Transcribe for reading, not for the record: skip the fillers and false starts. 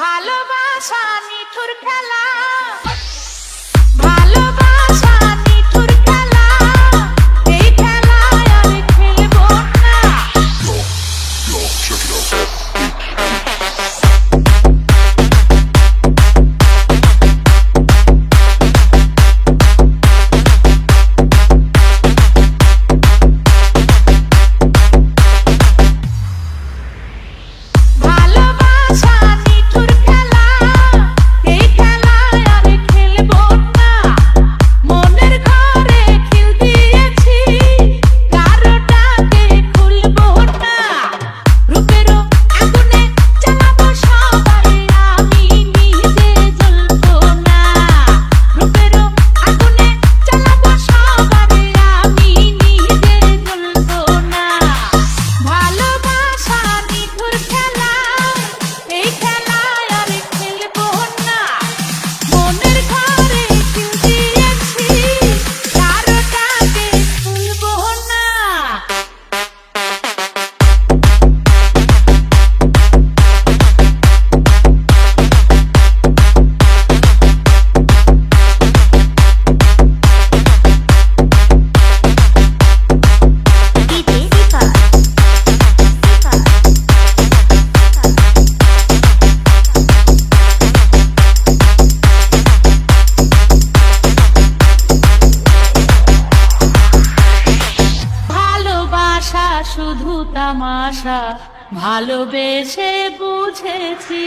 ভালোবাসা নিঠুর খেলা, ভালোবাসা নিঠুর খেলা, এই খেলায় আর খেলবো না। ভালোবাসা নিঠুর খেলা, এই খেলায় আর খেলবো না। মনের ঘরে খিল দিয়েছি, কারোটাকে খুলবো না। রূপেরও আগুনে জ্বালাবো সবাই, আমি নিজে জ্বলবো না। রূপেরও আগুনে জ্বালাবো সবাই, আমি নিজে জ্বলবো না। ভালোবাসা নিঠুর খেলা, এই খেলায় আর খেলবো না। মনের ঘরে খিল দিয়েছি, কারোটাকে খুলবো না। ভালোবাসা শুধু তামাশা, ভালোবেসে বুঝেছি।